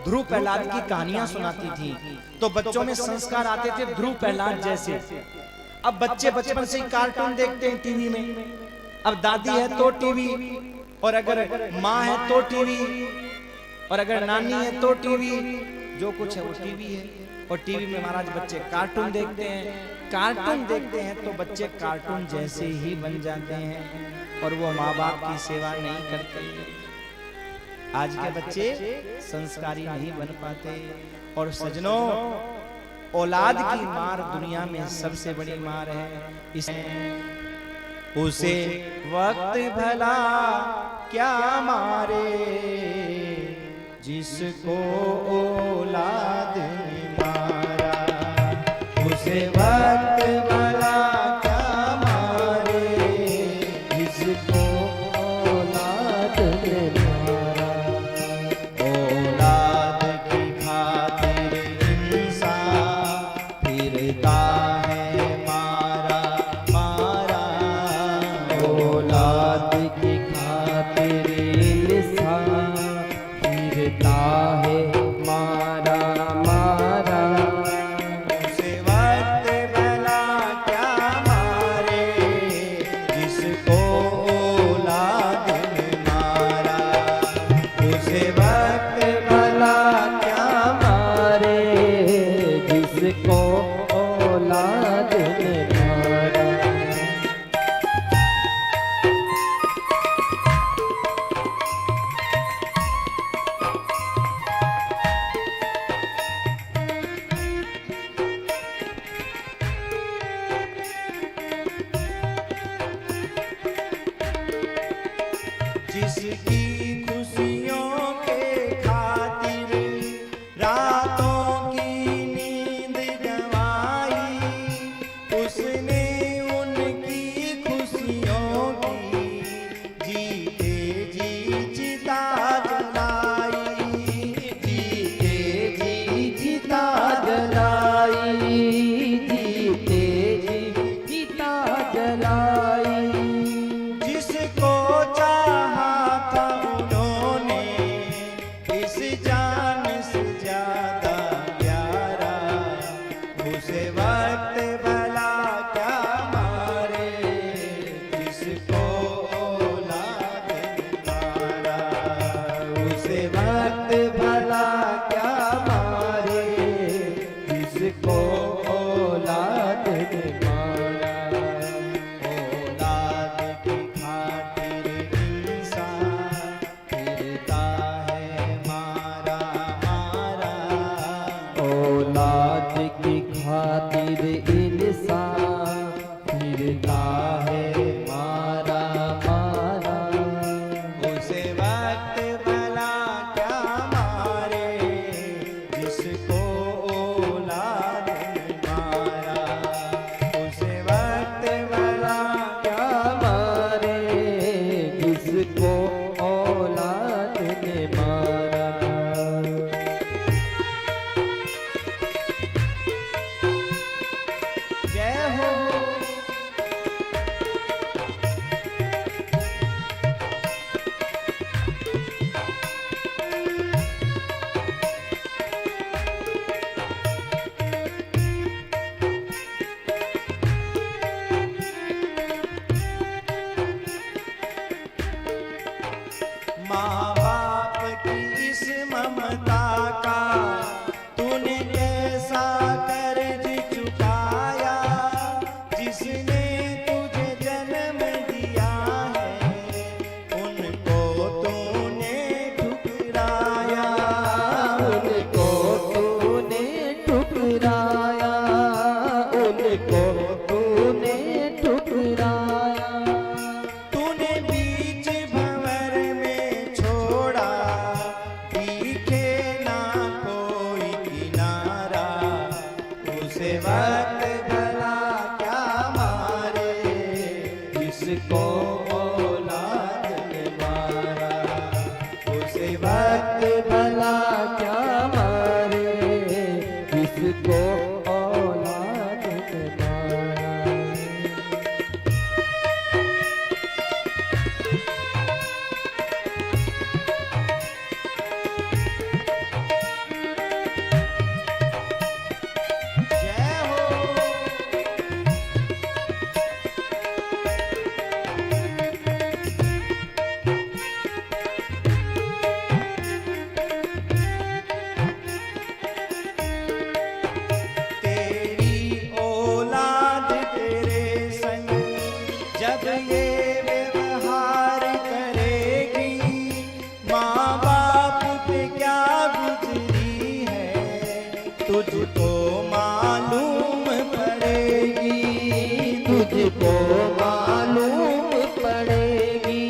ध्रुव प्रहलाद की कहानियां सुनाती थी तो बच्चों में संस्कार आते थे ध्रुव प्रहलाद जैसे। अब बच्चे बचपन से ही कार्टून देखते हैं टीवी में। अब दादी है तो टीवी, और अगर माँ है तो टीवी, और अगर नानी है तो टीवी, जो कुछ है वो टीवी है। और टीवी में महाराज बच्चे कार्टून देखते हैं, कार्टून देखते हैं तो बच्चे कार्टून जैसे ही बन जाते हैं और वो माँ बाप की सेवा नहीं करते। आज के बच्चे संस्कारी नहीं बन पाते। और सजनों, औलाद की मार दुनिया में सबसे बड़ी मार है। उसे वक्त भला क्या मारे जिसको औलाद ने मारा, उसे वक्त भला क्या मारे जिसको औलाद ने मारा। औलाद की खातिर इंसान फिरता है मारा मारा,
औलाद की खातिर इंसान फिरता है मारा मारा।
जिसकी खुशियों के खातिर रातों की नींद गंवाई, उसने उनकी खुशियों की जीते जी चिता जलाई, जीते जी चिता जलाई,
जीते जी चिता जलाई।
जिसको चाहा था उन्होंने इस जान से ज्यादा प्यारा, उसे वक्त भला क्या मारे, जिसको औलाद मारा, उसे वक्त भला क्या मारे, जिसको औलाद ने मारा। औलाद की खातिर इंसान फिरता है मारा मारा,
औलाद की खातिर इंसान फिरता है मारा मारा।
उसे वक्त भला क्या मारे, जिसको औलाद ने मारा, उसे वक्त भला क्या
मारे जिसको औलाद ने मारा।
जय हो। माँ बाप की इस ममता का तूने कैसा कर्ज चुकाया, जिसने तुझे जन्म दिया है उनको तूने ठुकराया,
उनको तूने ठुकराया, उनको तूने ठुकराया।
तूने बीच भंवर में छोड़ा, दिखे ना कोई किनारा, उसे वक्त भला क्या मारे, जिसको औलाद ने मारा, उसे वक्त भला क्या मारे,
जिसको औलाद ने मारा।
जय हो। तेरी औलाद तेरे संग जब ये व्यवहार करेगी, माँ बाप पे क्या गुजरी है तुझको मालूम पड़ेगी,
तुझको मालूम पड़ेगी,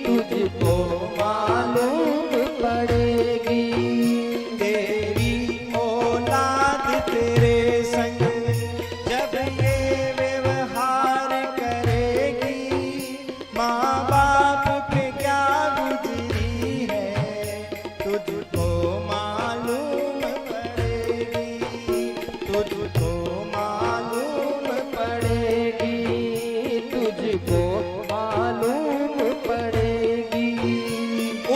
तुझको मालूम पड़ेगी।
तेरी औलाद तेरे संग जब ये व्यवहार करेगी, माँ बाप पे क्या गुजरी है तुझको मालूम पड़ेगी, तुझको मालूम पड़ेगी,
तुझको मालूम पड़ेगी।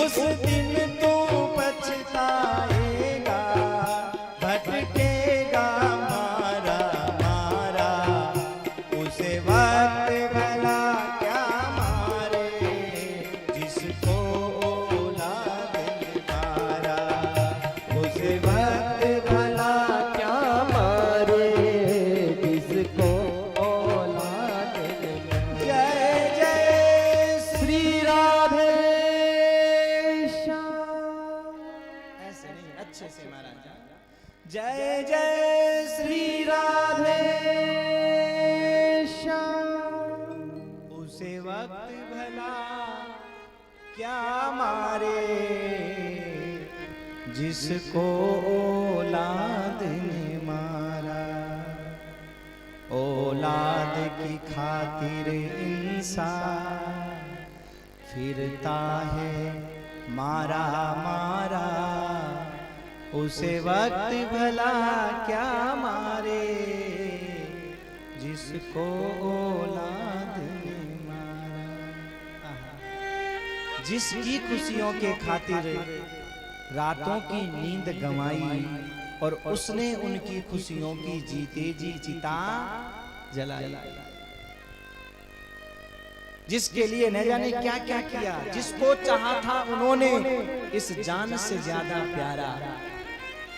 उस दिन तू पछताएगा, भटकेगा मारा मारा, उसे वक्त भला क्या मारे, जिसको औलाद ने मारा, उसे वक्त भला
क्या मारे जिसको औलाद ने मारा।
जय जय श्री राधे
श्याम।
ऐसे नहीं, अच्छे से महाराज। जय जय श्री राधे
श्याम।
उसे वक्त भला क्या मारे जिसको औलाद ने मारा। औलाद की खातिर इंसान फिरता है मारा मारा, उसे वक्त भला क्या मारे जिसको औलाद ने मारा। जिसकी खुशियों के खातिर रातों की नींद गंवाई और उसने उनकी खुशियों की जीते जी चिता जलाई। जिसके लिए न जाने क्या क्या किया, जिसको चाहा था उन्होंने इस जान से ज्यादा प्यारा,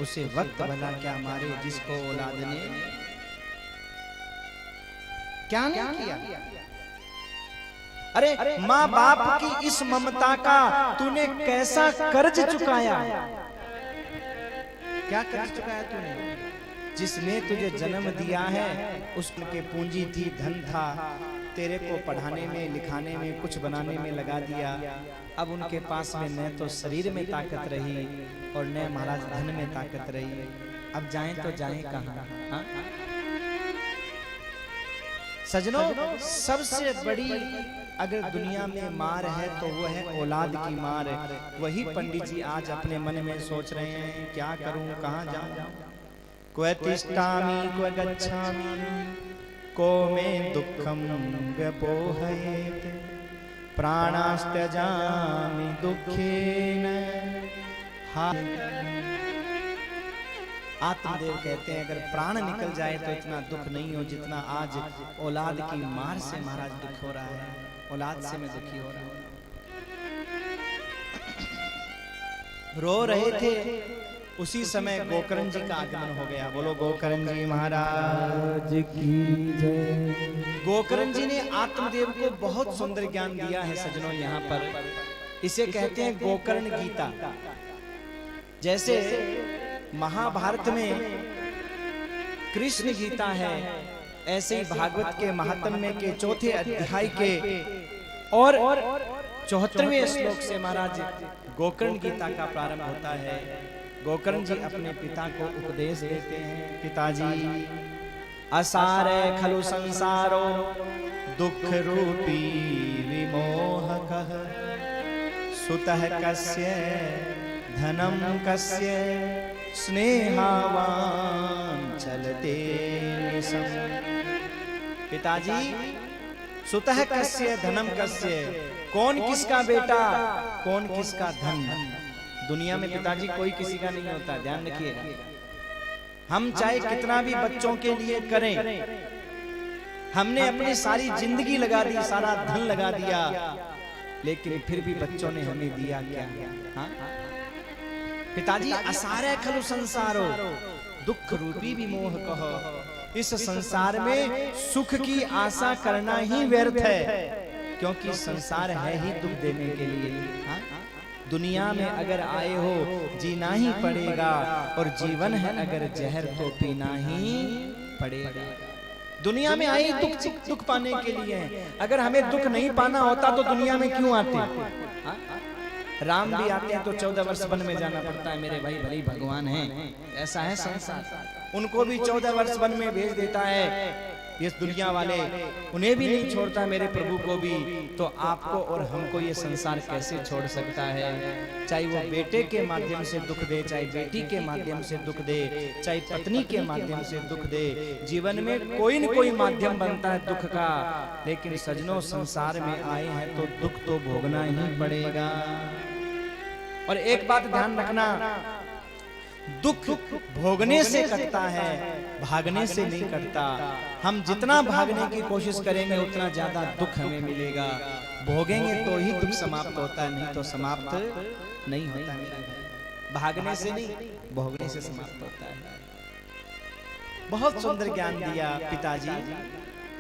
उसे वक्त भला क्या मारे जिसको औलाद ने क्या नहीं किया। अरे माँ बाप की इस ममता का तूने कैसा कर्ज चुकाया। क्या कर्ज चुकाया तूने। जिसने तुझे जन्म दिया है उसके पूंजी थी, धन था, तेरे को पढ़ाने में लिखाने में कुछ बनाने में लगा दिया। अब उनके पास में न तो शरीर में ताकत रही और न महाराज धन में ताकत रही। अब जाएं तो जाएं कहाँ। हाँ? सजनों, सबसे बड़ी अगर दुनिया में मार है तो वो है औलाद की मार। वही पंडित जी आज अपने मन में सोच रहे हैं, क्या करूं, कहाँ जाऊं। क्व तिष्ठामि क्व गच्छामि को में दुखम व्यपोहयेत, प्राणास्त्यजामि दुखेन। आत्मदेव कहते हैं अगर प्राण निकल जाए तो इतना दुख नहीं हो जितना आज औलाद की मार से महाराज दुख हो रहा है। औलाद से मैं दुखी हो रहा हूं। रो रहे थे, उसी समय गोकर्ण जी का आगमन हो गया। बोलो गोकर्ण जी महाराज की जय। गोकर्ण जी ने आत्मदेव को बहुत सुंदर ज्ञान दिया है सजनों। यहाँ पर इसे कहते हैं गोकर्ण गीता। जैसे महाभारत में कृष्ण गीता है, ऐसे ही भागवत के महात्म्य के चौथे अध्याय के और 74वें श्लोक से महाराज गोकर्ण गीता का प्रारंभ होता है। गोकर्ण जी अपने पिता को उपदेश देते हैं, पिताजी असारे खलु संसारो दुख रूपी विमोहकः, सुतः कस्य धनम कस्य स्नेहावान चलते निशम। पिताजी सुतः कस्य धनम कस्य, कौन किसका बेटा कौन किसका धन। दुनिया में पिताजी कोई किसी का नहीं होता, ध्यान रखिएगा। हम चाहे कितना भी बच्चों के लिए करें, हमने अपनी सारी जिंदगी लगा दी, सारा धन लगा दिया, लेकिन फिर भी बच्चों ने हमें दिया क्या। हाँ? पिताजी असारे खलु संसारो दुख रूपी विमोह कहो। इस संसार में सुख की आशा करना ही व्यर्थ है, क्योंकि संसार है ही दुख देने के लिए। हाँ? दुनिया में अगर आए हो जीना ही पड़ेगा, और जीवन है अगर जहर तो पीना ही पड़ेगा। दुनिया में आई दुख पाने के लिए। अगर हमें दुख नहीं पाना होता तो दुनिया में क्यों आते। हाँ? राम भी आते हैं तो 14 वर्ष वन में जाना पड़ता है, मेरे भाई भले भगवान हैं, ऐसा है संसार। उनको भी 14 वर्ष वन में भेज देता है ये दुनिया वाले, उन्हें भी नहीं छोड़ता मेरे प्रभु को भी। तो आपको और हमको ये संसार कैसे छोड़ सकता है। चाहे वो बेटे के माध्यम से दुख दे, चाहे बेटी के माध्यम से दुख दे, चाहे पत्नी के माध्यम से दुख दे, जीवन में कोई न कोई माध्यम बनता है दुख का। लेकिन सजनों, संसार में आए हैं तो दुख तो भोगना ही पड़ेगा। और एक बात ध्यान रखना, दुख भोगने से कटता है, भागने से नहीं कटता। हम जितना भागने की कोशिश करेंगे उतना ज्यादा दुख हमें मिलेगा। भोगेंगे तो ही दुख समाप्त होता है, नहीं तो समाप्त नहीं होता मेरा भाई। भागने से नहीं, भोगने से समाप्त होता है। बहुत सुंदर ज्ञान दिया पिताजी।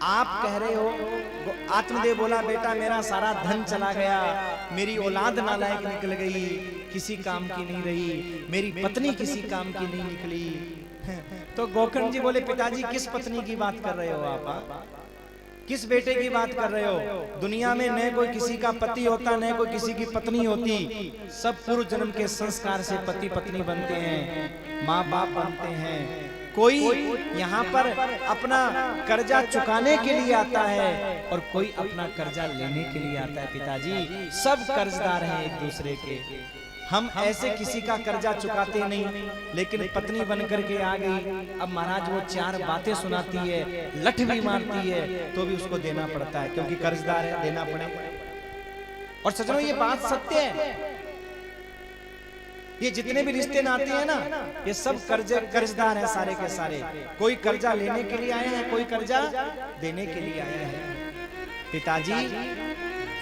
आप कह रहे हो, आत्मदेव बोला बेटा मेरा सारा धन चला गया, मेरी औलाद नालायक निकल गई, किसी काम की नहीं रही, मेरी पत्नी किसी काम की नहीं निकली। तो गोकर्ण जी बोले पिताजी किस पत्नी की बात कर रहे हो आप। किस बेटे की बात कर रहे हो? दुनिया में न कोई किसी का पति होता, न कोई किसी की पत्नी होती। सब पूर्व जन्म के संस्कार से पति पत्नी बनते हैं, माँ बाप बनते हैं। कोई यहाँ पर अपना कर्जा चुकाने के लिए आता है और कोई अपना कर्जा लेने के लिए आता है। पिताजी, सब कर्जदार हैं एक दूसरे के। हम ऐसे किसी का कर्जा चुकाते नहीं, लेकिन पत्नी बन करके आ गई, अब महाराज वो चार बातें सुनाती है, लठ भी मारती है, तो भी उसको देना पड़ता है, क्योंकि कर्जदार है, देना पड़ेगा। और सच में ये बात सत्य है। ये जितने भी रिश्ते नाते हैं ना, ये सब कर्जदार हैं सारे के सारे। कोई कर्जा लेने के लिए आए हैं, कोई कर्जा देने के लिए आए हैं। पिताजी,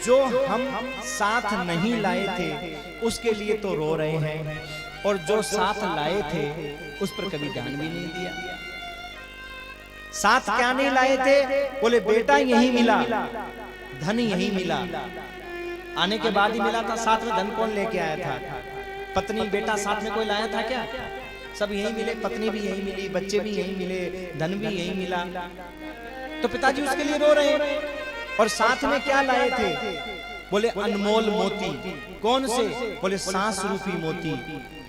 जो हम साथ नहीं लाए थे उसके लिए तो रो रहे हैं, और जो साथ लाए थे उस पर कभी ध्यान भी नहीं दिया। साथ क्या नहीं लाए थे? बोले बेटा यही मिला, धन यही मिला। आने के बाद ही मिला था। साथ में धन कौन लेके आया था? पत्नी बेटा साथ में कोई लाया था क्या? सब यही मिले, पत्नी भी यही मिली, बच्चे भी यही मिले, धन भी यही मिला। तो पिताजी उसके लिए रो रहे हैं। और साथ में क्या लाए थे? बोले अनमोल मोती। कौन से? बोले सांस रूपी मोती।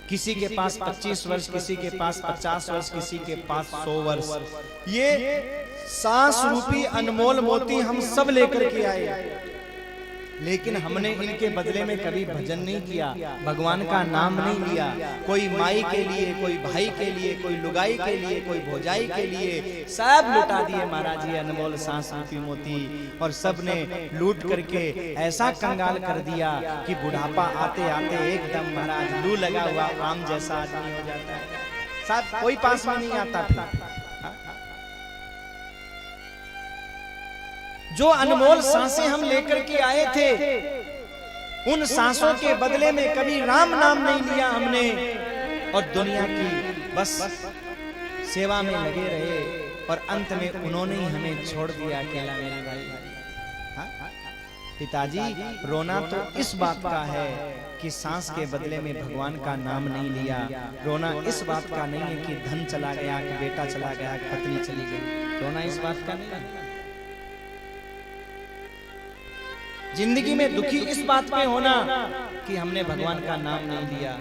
किसी के पास 25 वर्ष, किसी के पास 50 वर्ष, किसी के पास 100 वर्ष। ये सांस रूपी अनमोल मोती हम सब लेकर के आए, लेकिन हमने इनके बदले में कभी भजन नहीं किया, भगवान का नाम नहीं लिया। कोई माई के लिए, कोई भाई के लिए, कोई लुगाई के लिए, कोई भौजाई के लिए, सब लुटा दिए महाराज ये अनमोल सांस रूपी मोती। और सब ने लूट करके ऐसा कंगाल कर दिया कि बुढ़ापा आते आते एकदम महाराज लू लगा हुआ आम जैसा आदमी हो जाता है। साथ कोई पास में नहीं आता था। जो अनमोल सांसें हम लेकर के आए थे, उन सांसों के बदले में कभी राम नाम नहीं लिया हमने, और दुनिया की बस सेवा में लगे रहे, और अंत में उन्होंने ही हमें छोड़ दिया अकेला मेरे भाई। पिताजी, रोना तो इस बात का है कि सांस के बदले में भगवान का नाम नहीं लिया। रोना इस बात का नहीं है कि धन चला गया, कि बेटा चला गया, कि पत्नी चली गई। रोना इस बात का नहीं है। जिंदगी में दुखी इस बात पे होना कि हमने भगवान का नाम नहीं लिया।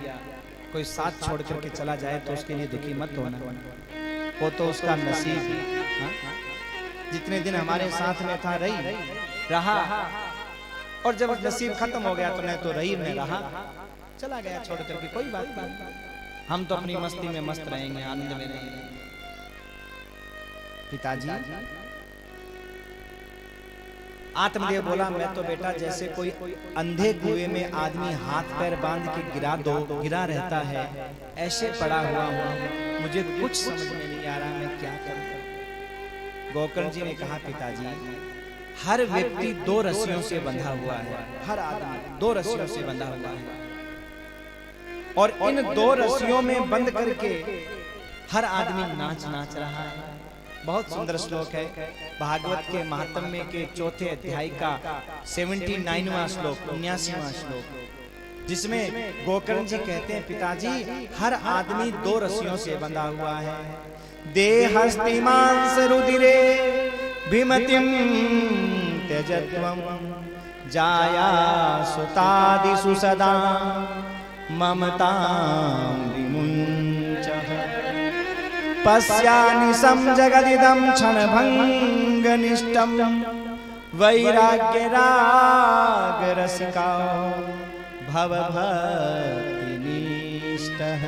कोई साथ छोड़ करके चला जाए तो उसके लिए दुखी मत होना, वो तो उसका नसीब। जितने दिन हमारे साथ में था रहा, और जब नसीब खत्म हो गया तो नहीं तो रही में रहा, चला गया छोड़ करके, कोई बात नहीं। हम तो अपनी मस्ती में मस्त रहेंगे, आनंद में रहेंगे। पिताजी, आत्मदेव बोला, मैं तो बेटा जैसे कोई अंधे कुएं में आदमी हाथ पैर बांध के गिरा रहता है, ऐसे पड़ा हुआ हूं, मुझे कुछ समझ में नहीं आ रहा, मैं क्या करूं। गोकर्ण जी ने कहा, पिताजी, हर व्यक्ति 2 रस्सियों से बंधा हुआ है। हर आदमी 2 रस्सियों से बंधा हुआ है, और इन 2 रस्सियों में बंद करके हर आदमी नाच रहा है। बहुत सुंदर श्लोक है, भागवत के महात्म्य के 4थे अध्याय का 79वां श्लोक, 79वां श्लोक, जिसमें गोकर्ण जी कहते हैं, पिताजी, हर आदमी 2 रस्सियों से बंधा हुआ है। देहस्ति मांस रुधिरे विमतिम त्यजत्वम जाया सुतादिषु सदा ममतां विमुञ्चः। पश्यानिशं जगदिदं क्षणभङ्गनिष्ठं वैराग्यरागरसिका भवभक्तिनिष्ठः।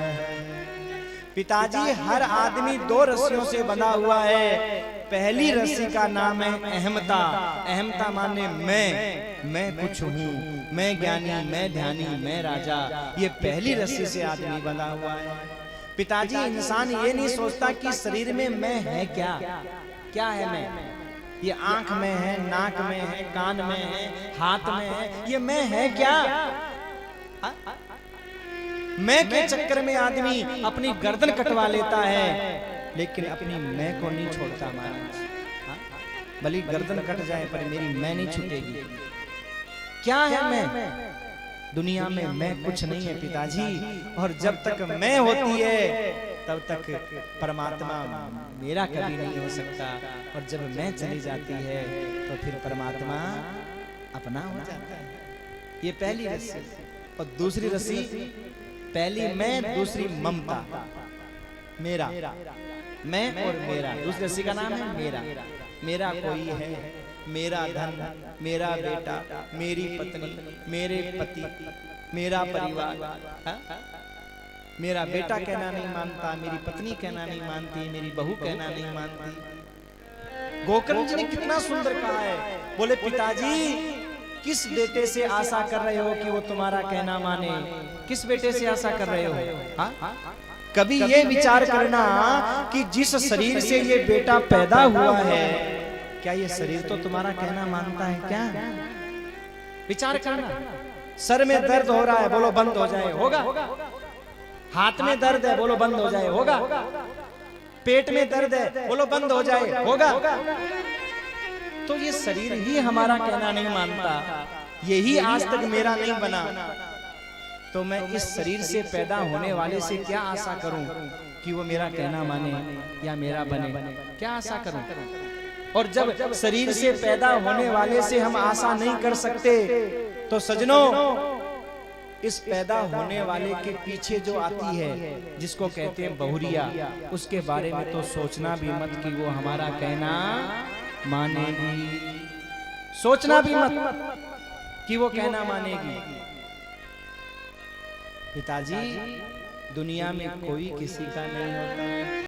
पिताजी, हर आदमी 2 रस्सियों से बंधा हुआ है। पहली रस्सी का नाम है अहमता। अहमता माने मैं कुछ हूँ, मैं ज्ञानी, मैं ध्यानी, मैं राजा। ये पहली रस्सी से आदमी बंधा हुआ है। पिताजी, इंसान ये नहीं सोचता कि शरीर में मैं है क्या है मैं। ये आंख में है, नाक में है, कान में है, हाथ में है, ये मैं है क्या? मैं के चक्कर में आदमी अपनी गर्दन कटवा लेता है, लेकिन अपनी मैं को नहीं छोड़ता महाराज। भली गर्दन कट जाए पर मेरी मैं नहीं छूटेगी। क्या है मैं? दुनिया में मैं कुछ नहीं है पिताजी, और जब तक मैं होती है तब तक परमात्मा मेरा कभी नहीं हो सकता, और जब मैं चली जाती है तो फिर परमात्मा अपना हो जाता है। ये पहली रस्सी। और दूसरी रस्सी, पहली मैं, दूसरी ममता, मेरा, मैं और मेरा। दूसरी रस्सी का नाम है मेरा। मेरा कोई है, मेरा धन, मेरा बेटा, मेरी पत्नी, मेरे पति, मेरा परिवार। हा? मेरा बेटा कहना नहीं मानता, मेरी पत्नी कहना नहीं मानती, मेरी बहू कहना नहीं मानती। गोकर्ण जी ने कितना सुंदर कहा है, बोले पिताजी किस बेटे से आशा कर रहे हो कि वो तुम्हारा कहना माने? किस बेटे से आशा कर रहे हो? हाँ? कभी ये विचार करना कि जिस शरीर से ये बेटा पैदा हुआ है, क्या ये शरीर तो तुम्हारा कहना मानता है क्या? विचार करना। सर में दर्द हो रहा है, बोलो बंद हो जाए, होगा। हाथ में दर्द है, बोलो बंद हो जाए, होगा। पेट में दर्द है, बोलो बंद हो जाए, होगा। तो ये शरीर ही हमारा कहना नहीं मानता, यही आज तक मेरा नहीं बना, तो मैं इस शरीर से पैदा होने वाले से क्या आशा करूं कि वो मेरा कहना माने या मेरा बने? क्या आशा करूं? और जब शरीर से पैदा होने वाले से हम आशा नहीं कर सकते, तो सजनों इस पैदा होने वाले के पीछे जो आती है, जिसको कहते हैं बहुरिया, उसके बारे में तो सोचना भी मत कि वो हमारा कहना मानेगी। सोचना भी मत कि वो कहना मानेगी। पिताजी दुनिया में कोई किसी का नहीं होता।